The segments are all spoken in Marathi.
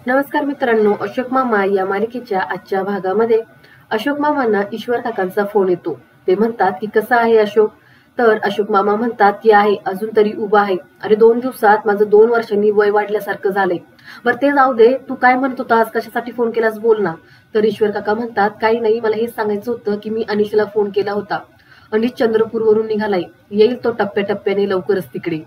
नमस्कार मित्रांनो, अशोक मामा या मालिकेच्या आजच्या भागामध्ये अशोक मामांना ईश्वर काकांचा फोन येतो. ते म्हणतात की कसा आहे अशोक. तर अशोक मामा म्हणतात की आहे, अजून तरी उभा आहे. अरे 2 दिवसात माझं 2 वर्षांनी वय वाढल्यासारखं झालंय. बरं ते जाऊ दे, तू काय म्हणत होतास, कशासाठी फोन केलास, बोल ना. तर ईश्वर काका म्हणतात काही नाही, मला हेच सांगायचं होतं की मी अनिशला फोन केला होता. अनिश चंद्रपूरवरून निघालाय, येईल तो टप्प्याटप्प्याने लवकरच तिकडे.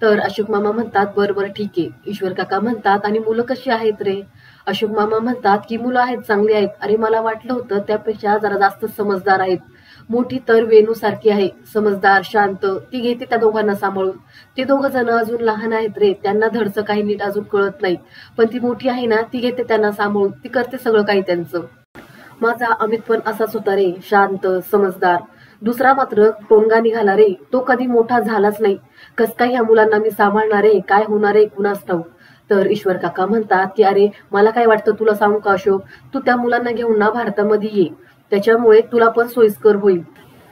तर अशोक मामा म्हणतात बरं बरं ठीक आहे. ईश्वर काका म्हणतात आणि मुलं कशी आहेत रे. अशोक मामा म्हणतात की मुलं आहेत, चांगली आहेत. अरे मला वाटलं होतं त्यापेक्षा जरा जास्त समजदार आहेत. मोठी तर वेणू सारखी आहे, समजदार शांत, ती घेते त्या दोघांना सांभाळून. ते दोघं जण अजून लहान आहेत रे, त्यांना धडचं काही नीट अजून कळत नाही. पण ती मोठी आहे ना, ती घेते त्यांना सांभाळून, ती करते सगळं काही त्यांचं. माझा अमित पण असाच होता रे, शांत समजदार. दुसरा मात्र टोनगा निघाला रे, तो कधी मोठा झालाच नाही. कस काय ह्या मुलांना मी सांभाळणार आहे, काय होणार आहे कुणास ठाऊक. तर ईश्वर काका म्हणतात की अरे मला काय वाटतं तुला सांगू का अशोक, तू त्या मुलांना घेऊन ना भारतामध्ये ये, त्याच्यामुळे तुला पण सोयीस्कर होईल.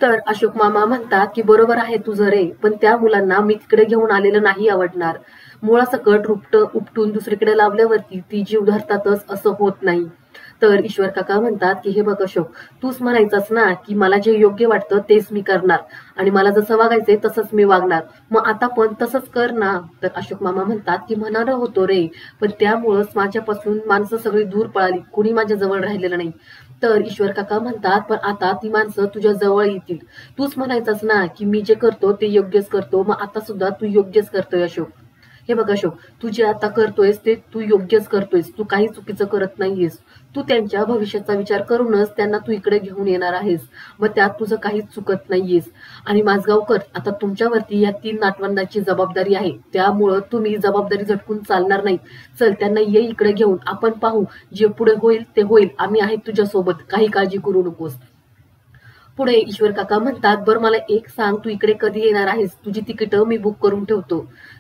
तर अशोक मामा म्हणतात की बरोबर आहे तुझं रे, पण त्या मुलांना मी तिकडे घेऊन आलेलं नाही आवडणार. मुळासकट उपटून दुसरीकडे लावल्यावरती ती जीव धरतातच असं होत नाही. तर ईश्वर काका म्हणतात की हे बघ अशोक, तूच म्हणायचंस ना की मला जे योग्य वाटतं तेच मी करणार आणि मला जसं वागायचंय तसंच मी वागणार, मग आता पण तसंच कर ना. तर अशोक मामा म्हणतात की म्हणारं होतो रे, पण त्यामुळंच माझ्यापासून माणसं सगळी दूर पळाली, कुणी माझ्या जवळ राहिलेलं नाही. तर ईश्वर काका म्हणतात पण आता ती माणसं तुझ्या जवळ येतील. तूच म्हणायचंस ना की मी जे करतो ते योग्यच करतो, मग आता सुद्धा तू योग्यच करतोय अशोक. हे बघ अशोक, तू जे आता करतोयस ते तू योग्यच करतोयस, तू काही चुकीचं करत नाहीयेस. तू त्यांच्या भविष्याचा विचार करूनच त्यांना तू इकडे घेऊन येणार आहेस, मग त्यात तुझं काहीच चुकत नाहीयेस. आणि माझगावकर, आता तुमच्यावरती या 3 नातवंडांची जबाबदारी आहे, त्यामुळं तुम्ही जबाबदारी झटकून चालणार नाही. चल त्यांना ये इकडे घेऊन, आपण पाहू, जे पुढे होईल ते होईल, आम्ही आहेत तुझ्यासोबत, काही काळजी करू नकोस. पुढे ईश्वर काका म्हणतात बरं मला एक सांग, तू इकडे कधी येणार आहेस, तुझी तिकीट मी बुक करून ठेवतो.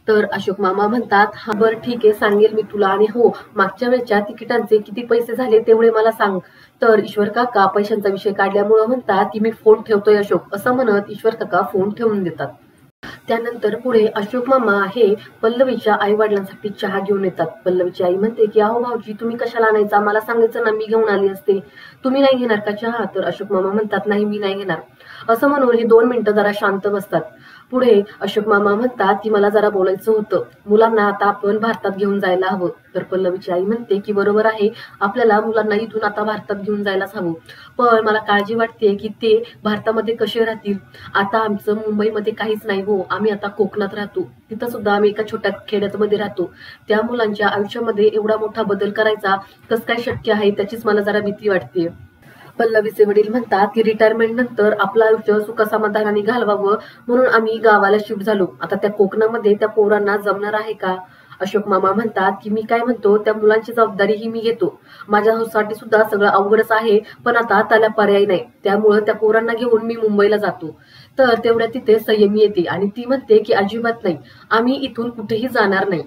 तर अशोक मामा म्हणतात हा बरं ठीक आहे, सांगेल मी तुला, आणि हो मागच्या वेळच्या तिकिटांचे किती पैसे झाले तेवढे मला सांग. तर ईश्वर काका पैशांचा विषय काढल्यामुळे म्हणतात की मी फोन ठेवतोय अशोक, असं म्हणत ईश्वर काका फोन ठेवून देतात. त्यानंतर पुढे अशोक मामा हे पल्लवीच्या आई वडिलांसाठी चहा घेऊन येतात. पल्लवीची आई म्हणते की अहो भाऊजी, तुम्ही कशाला आणायचा, मला सांगायचं ना, मी घेऊन आली असते. तुम्ही नाही घेणार का चहा. तर अशोक मामा म्हणतात नाही मी नाही घेणार. असं म्हणून हे 2 मिनिटं जरा शांत बसतात. पुढे अशोक मामा म्हणतात की मला जरा बोलायचं होतं, मुलांना आता आपण भारतात घेऊन जायला हवं. तर पल्लवीची आई म्हणते की बरोबर आहे, आपल्याला मुलांना इथून आता भारतात घेऊन जायलाच हवं. पण मला काळजी वाटते की ते भारतामध्ये कसे राहतील. आता आमचं मुंबईमध्ये काहीच नाही हो, आम्ही आता कोकणात राहतो, तिथं सुद्धा आम्ही एका छोट्या खेड्यामध्ये राहतो. त्या मुलांच्या आयुष्यामध्ये एवढा मोठा बदल करायचा कस काय शक्य आहे, त्याचीच मला जरा भीती वाटते. पल्लवीचे वडील म्हणतात की रिटायरमेंट नंतर आपलं आयुष्य सुखसमाधानाने घालवावं म्हणून आम्ही गावाला शिफ्ट झालो. आता त्या कोकणामध्ये त्या पोरांना जमणार आहे का. अशोक मामा म्हणतात की मी काय म्हणतो, त्या मुलांची जबाबदारी ही मी घेतो. माझ्यासाठी सुद्धा सगळं अवघडच आहे, पण आता त्याला पर्याय नाही, त्यामुळं त्या पोरांना घेऊन मी मुंबईला जातो. तर तेवढ्या तिथे संयमी येते आणि ती म्हणते की अजिबात नाही, आम्ही इथून कुठेही जाणार नाही.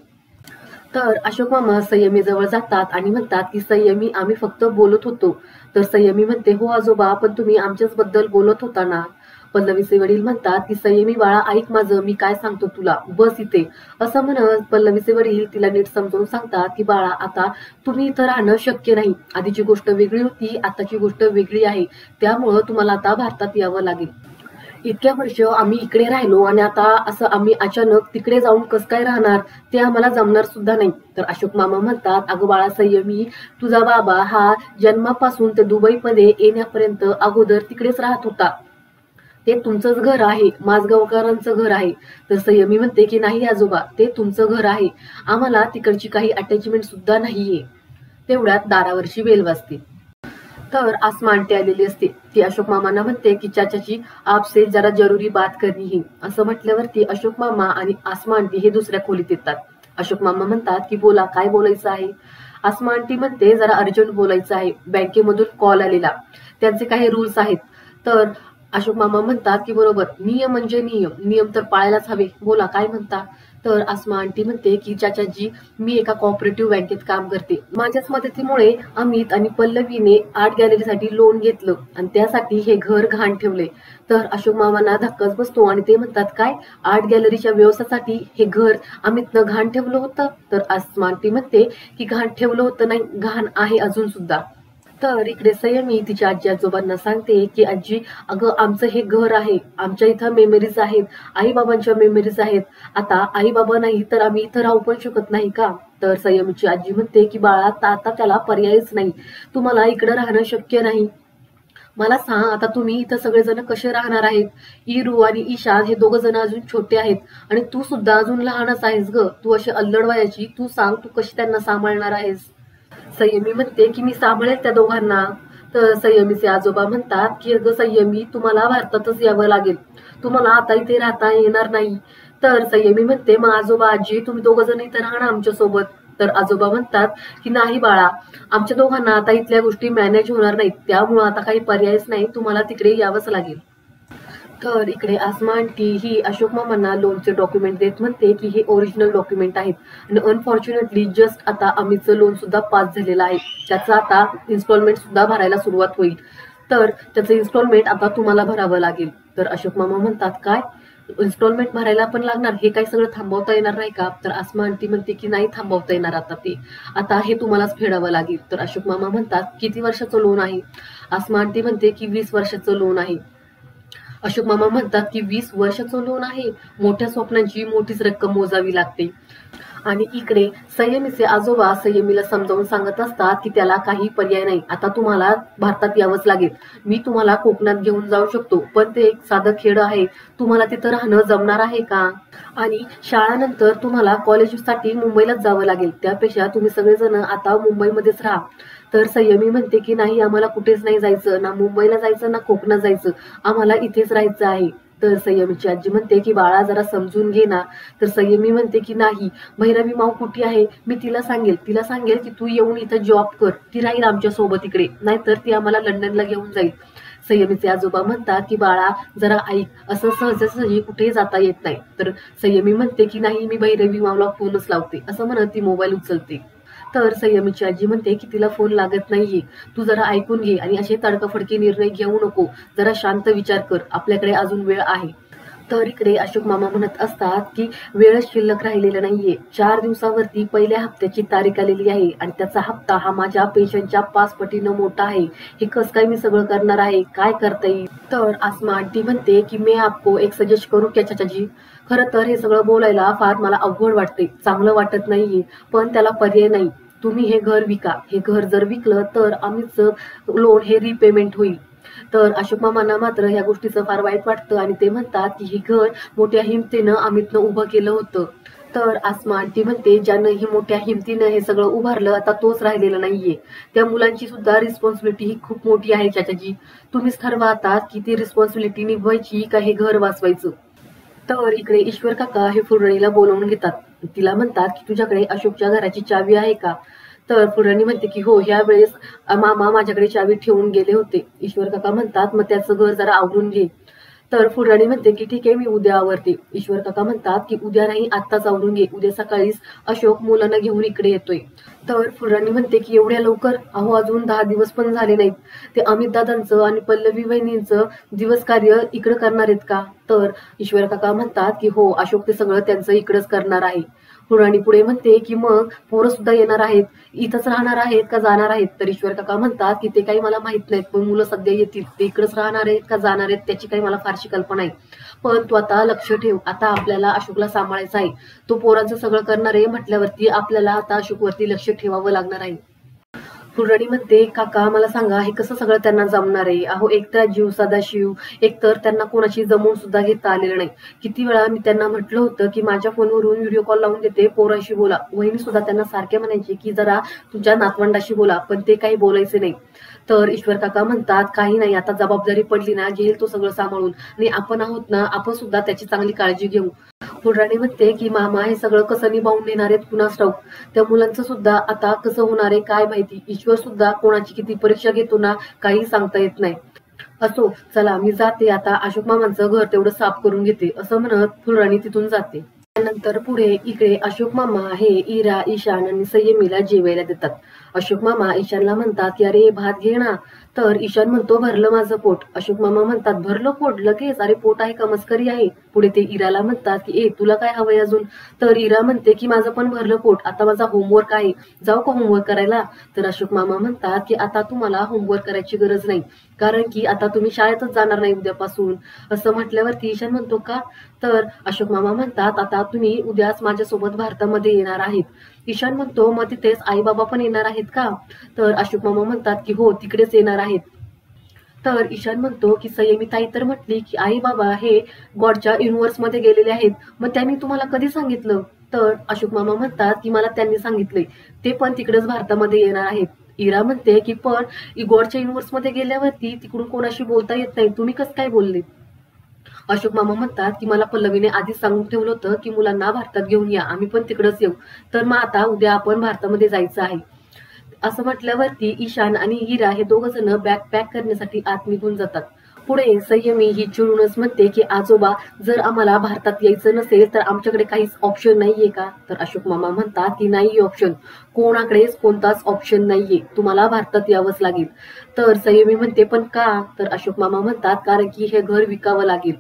तर अशोक मामा संयमी जवळ जातात आणि म्हणतात की संयमी, आम्ही फक्त बोलत होतो. तर संयमी म्हणते हो आजोबा, पण तुम्ही आमच्याच बद्दल बोलत होता ना. पल्लवीचे वडील म्हणतात की संयमी बाळा, ऐक माझं, मी काय सांगतो तुला, बस इथे. असं म्हणत पल्लवीचे वडील तिला नीट समजावून सांगतात की बाळा, आता तुम्ही इथं राहणं शक्य नाही. आधीची गोष्ट वेगळी होती, आताची गोष्ट वेगळी आहे, त्यामुळं तुम्हाला आता भारतात यावं लागेल. इतक्या वर्ष आम्ही इकडे राहिलो आणि आता असं आम्ही अचानक तिकडे जाऊन कसं काय राहणार, ते आम्हाला जमणार सुद्धा नाही. तर अशोक मामा म्हणतात अगं बाळा संयमी, तुझा बाबा हा जन्मापासून ते दुबईमध्ये येण्यापर्यंत अगोदर तिकडेच राहत होता. ते तुमचंच घर आहे, माझगावकरांचं घर आहे. तर संयमी म्हणते की नाही आजोबा, ते तुमचं घर आहे, आम्हाला तिकडची काही अटॅचमेंट सुद्धा नाहीये. तेवढ्यात दारावरची बेल वाजते. तर आसमा आंटी आलेली असते. ती अशोक मामांना म्हणते की चाचाची आपसे जरा जरुरी बात करनी है. असं म्हटल्यावरती अशोक मामा आणि आसमा आंटी हे दुसऱ्या खोलीत येतात. अशोक मामा म्हणतात की बोला, काय बोलायचं आहे. आसमा आंटी म्हणते जरा अर्जंट बोलायचं आहे, बँकेमधून कॉल आलेला, त्यांचे काही रूल्स आहेत. तर अशोक मामा म्हणतात की बरोबर, नियम म्हणजे नियम, नियम तर पाळायलाच हवे, बोला काय म्हणता. तर आसमा आंटी म्हणते की चाचाजी, मी एका कोऑपरेटिव्ह बँकेत काम करते. माझ्याच मदतीमुळे अमित आणि पल्लवीने आर्ट गॅलरीसाठी लोन घेतलं आणि त्यासाठी हे घर घाण ठेवले. तर अशोक मामांना धक्काच बसतो आणि ते म्हणतात, काय आर्ट गॅलरीच्या व्यवसायासाठी हे घर अमितनं घाण ठेवलं होतं? तर आसमा आंटी म्हणते की घाण ठेवलं होतं नाही, घाण आहे अजून सुद्धा. तर इकडे संयमी तिच्या आजी आजोबांना सांगते की आजी, अगं आमचं हे घर आहे, आमच्या इथं मेमरीज आहेत, आई बाबांच्या मेमरीज आहेत. आता आई बाबा नाही तर आम्ही इथं राहू पण शकत नाही का? तर संयमीची आजी म्हणते की बाळा, आता त्याला पर्यायच नाही, तुम्हाला इकडे राहणं शक्य नाही. मला सांग, आता तुम्ही इथं सगळेजण कसे राहणार आहेत? इरू आणि ईशान हे दोघं जण अजून छोटे आहेत आणि तू सुद्धा अजून लहानच आहेस ग. तू अशी अल्लड वयाची, तू सांग तू कशी त्यांना सांभाळणार आहेस? संयमी म्हणते की मी सांभाळेल त्या दोघांना. तर संयमीचे आजोबा म्हणतात की अगं संयमी, तुम्हाला भारतातच यावं लागेल, तुम्हाला आता इथे राहता येणार नाही. तर संयमी म्हणते, मग आजोबा आजी तुम्ही दोघं जण इथे राहणार आमच्या सोबत? तर आजोबा म्हणतात की नाही बाळा, आमच्या दोघांना आता इथल्या गोष्टी मॅनेज होणार नाहीत, त्यामुळं आता काही पर्यायच नाही, तुम्हाला तिकडे यावंच लागेल. तर इकडे आसमा आंटी ही अशोक मामांना लोनचे डॉक्युमेंट देत म्हणते की हे ओरिजिनल डॉक्युमेंट आहेत आणि अनफॉर्च्युनेटली जस्ट आता अमितचं लोन सुद्धा पास झालेलं आहे, त्याचं आता इन्स्टॉलमेंट सुद्धा भरायला सुरुवात होईल. तर त्याचं इन्स्टॉलमेंट आता तुम्हाला भरावं लागेल. तर अशोक मामा म्हणतात, काय इन्स्टॉलमेंट भरायला पण लागणार? हे काय सगळं थांबवता येणार नाही का? तर आसमा आंटी म्हणते की नाही थांबवता येणार, आता ते आता हे तुम्हालाच फेडावं लागेल. तर अशोक मामा म्हणतात, किती वर्षाचं लोन आहे? आसमा आंटी म्हणते की 20 वर्षाचं लोन आहे. अशोक मामा म्हणतात की 20 वर्षाचं लोन आहे, मोठ्या स्वप्नांची मोठीच रक्कम मोजावी लागते. आणि इकडे संयमीचे आजोबा संयमीला समजावून सांगत असतात की त्याला काही पर्याय नाही, आता तुम्हाला भारतात यावंच लागेल. मी तुम्हाला कोकणात घेऊन जाऊ शकतो, पण ते एक साधं खेड आहे, तुम्हाला तिथं राहणं जमणार आहे का? आणि शाळानंतर तुम्हाला कॉलेजसाठी मुंबईलाच जावं लागेल, त्यापेक्षा तुम्ही सगळेजण आता मुंबईमध्येच राहा. तर संयमी म्हणते की नाही, आम्हाला कुठेच नाही जायचं, ना मुंबईला जायचं ना कोकणात जायचं, आम्हाला इथेच राहायचं आहे. तर संयमीची आजी म्हणते की बाळा जरा समजून घे ना. तर संयमी म्हणते की नाही, भैरवी माऊ कुठे आहे, मी तिला सांगेल की तू येऊन इथं जॉब कर, ती राहील आमच्या सोबत इकडे, नाहीतर ती आम्हाला लंडनला घेऊन जाईल. संयमीचे आजोबा म्हणतात की बाळा जरा ऐक, असं सहजासहजी कुठेही जाता येत नाही. तर संयमी म्हणते की नाही, मी भैरवी माऊला फोनच लावते, असं म्हणत ती मोबाईल उचलते. तर संयमीची आजी म्हणते की तिला फोन लागत नाहीये, तू जरा ऐकून घे आणि असे तडकाफडकी निर्णय घेऊ नको, जरा शांत विचार कर, आपल्याकडे अजून वेळ आहे. तर इकडे अशोक मामा म्हणत असतात की वेळच शिल्लक राहिलेला नाहीये, 4 दिवसावरती पहिल्या हप्त्याची तारीख आलेली आहे आणि त्याचा हप्ता हा माझ्या पेन्शनच्या 5 पटीनं मोठा आहे. हे कसं काय मी सगळं करणार आहे, काय करता येईल? तर आसमा आंटी म्हणते की मी आपको एक सजेस्ट करू क्या चाचाजी? खरं तर हे सगळं बोलायला फार मला अवघड वाटते, चांगलं वाटत नाहीये, पण त्याला पर्याय नाही. तुम्ही हे घर विका, हे घर जर विकलं तर आम्हीच लोन हे रिपेमेंट होईल. तर अशोक मामांना मात्र ह्या गोष्टीचं फार वाईट वाटतं आणि ते म्हणतात की हे घर मोठ्या हिमतीनं अमितनं उभं केलं होतं. तर आसमा आंटी म्हणते, ज्यानं ही मोठ्या हिमतीनं हे सगळं उभारलं आता तोच राहिलेला नाहीये, त्या मुलांची सुद्धा रिस्पॉन्सिबिलिटी ही खूप मोठी आहे चाचाजी. तुम्हीच ठरवा आता की ती रिस्पॉन्सिबिलिटी निभवायची का हे घर वाचवायचं? तर इकडे ईश्वर काका हे फुलरणीला बोलावून घेतात. तिला म्हणतात की तुझ्याकडे अशोकच्या घराची चावी आहे का? तर फुलराणी म्हणते की हो, ह्या वेळेस मामा माझ्याकडे चावी ठेवून गेले होते. ईश्वर काका म्हणतात, मग त्याचं घर जरा आवरून घे. तर फुलराणी म्हणते की ठीक आहे, मी उद्या आवरते. ईश्वर काका म्हणतात की उद्या नाही, आत्ताच आवरून घे, उद्या सकाळीच अशोक मुलांना घेऊन इकडे येतोय. तर फुलराणी म्हणते की एवढ्या लवकर? अहो अजून 10 दिवस पण झाले नाहीत, ते अमित दादांचं आणि पल्लवी वहिनींचं दिवस कार्य इकडं करणार आहेत का? तर ईश्वर काका म्हणतात की हो, अशोक ते सगळं त्यांचं इकडंच करणार आहे. फुलराणी पुढे म्हणते की मग पोरं सुद्धा येणार आहेत, इथंच राहणार आहेत का जाणार आहेत? तर ईश्वर काका म्हणतात की ते काही मला माहित नाहीत, पण मुलं सध्या येतील, ते इकडेच राहणार आहेत का जाणार आहेत त्याची काही मला फारशी कल्पना आहे. पण तू आता लक्ष ठेव, आता आपल्याला अशोकला सांभाळायचा आहे, तो पोरांचं सगळं करणार आहे म्हटल्यावरती आपल्याला आता अशोकवरती लक्ष ठेवावं लागणार आहे. फुलराणी म्हणते, काका मला सांगा हे कसं सगळं त्यांना जमणार आहे? अहो एक तर जीव सदाशिव, एक तर त्यांना कोणाशी जमवून सुद्धा घेता आलेलं नाही. किती वेळा मी त्यांना म्हटलं होतं की माझ्या फोनवरून व्हिडिओ कॉल लावून देते, पोराशी बोला. वहिनी सुद्धा त्यांना सारखे म्हणायचे की जरा तुझ्या नातवंडाशी बोला, पण ते काही बोलायचे नाही. तर ईश्वर काका म्हणतात, काही नाही, आता जबाबदारी पडली ना, घेईल तो सगळं सांभाळून, आणि आपण आहोत ना, आपण सुद्धा त्याची चांगली काळजी घेऊ. फुलराणी म्हणते की मामा हे सगळं कसं निभावून नेणार आहेत कुणास ठाऊक, त्या मुलांचं सुद्धा आता कसं होणार आहे काय माहिती. ईश्वर सुद्धा कोणाची किती परीक्षा घेतो ना, काही सांगता येत नाही. असो चला, मी जाते आता, अशोक मामांचं घर तेवढं साफ करून घेते, असं म्हणत फुलराणी तिथून जाते. त्यानंतर पुढे इकडे अशोक मामा हे इरा, ईशान आणि संयमीला जेवायला देतात. अशोक मामा ईशानला म्हणतात की अरे भात घे ना. तर ईशान म्हणतो भरलं माझं पोट. अशोक मामा म्हणतात भरलं पोट लगेच, अरे पोट आहे का मस्करी आहे. पुढे ते इराला म्हणतात की ए तुला काय हवंय अजून. तर इरा म्हणते की माझं पण भरलं पोट, आता माझा होमवर्क आहे, जाऊ का होमवर्क करायला. तर अशोक मामा म्हणतात की आता तुम्हाला होमवर्क करायची गरज नाही, कारण की आता तुम्ही शाळेतच जाणार नाही उद्यापासून. असं म्हटल्यावरती ईशान म्हणतो का. तर अशोक मामा म्हणतात आता तुम्ही उद्याच माझ्यासोबत भारतामध्ये येणार आहेत. ईशान म्हणतो मग तिथेच आई बाबा पण येणार आहेत का. तर अशोक मामा म्हणतात की हो तिकडेच येणार आहेत. तर ईशान म्हणतो की संयमी ताई तर म्हटली की आई बाबा हे गॉडच्या युनिव्हर्स मध्ये गेलेले आहेत, मग त्यांनी तुम्हाला कधी सांगितलं. तर अशोक मामा म्हणतात की मला त्यांनी सांगितलंय, ते पण तिकडेच भारतामध्ये येणार आहेत. इरा म्हणते की पण गॉडच्या युनिव्हर्स मध्ये गेल्यावरती तिकडून कोणाशी बोलता येत नाही, तुम्ही कसं काय बोलले. अशोक मामा म्हणतात की मला पल्लवीने आधीच सांगून ठेवलं होतं की मुलांना भारतात घेऊन या, आम्ही पण तिकडच येऊ. तर मग आता उद्या आपण भारतामध्ये जायचं आहे. असं म्हटल्यावरती ईशान आणि हिरा हे दोघ जण बॅग पॅक करण्यासाठी आत निघून जातात. पुढे संयमी ही चिडूनच म्हणते की आजोबा जर आम्हाला भारतात यायचं नसेल तर आमच्याकडे काहीच ऑप्शन नाहीये का. तर अशोक मामा म्हणतात की नाही ऑप्शन, कोणाकडेच कोणताच ऑप्शन नाहीये, तुम्हाला भारतात यावंच लागेल. तर संयमी म्हणते पण का. तर अशोक मामा म्हणतात कारण की हे घर विकावं लागेल.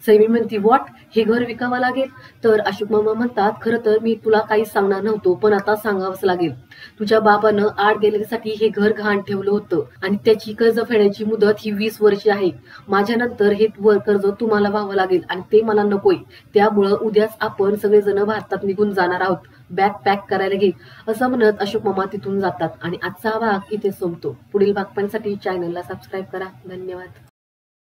संयमी म्हणते व्हॉट, हे घर विकावं लागेल. तर अशोक मामा म्हणतात खरं तर मी तुला काहीच सांगणार नव्हतो, पण आता सांगावंच लागेल. तुझ्या बाबानं आर्ट गॅलरीसाठी हे घर गहाण ठेवलं होतं आणि त्याची कर्ज फेडायची मुदत ही 20 वर्षे आहे. माझ्यानंतर हे कर्ज तुम्हाला व्हावं लागेल आणि ते मला नकोय. त्यामुळं उद्याच आपण सगळेजण भारतात निघून जाणार आहोत, बॅग पॅक करायला घे. असं म्हणत अशोक मामा तिथून जातात आणि आजचा हा भाग इथे संपतो. पुढील भाग पाहण्यासाठी चॅनलला सबस्क्राईब करा. धन्यवाद.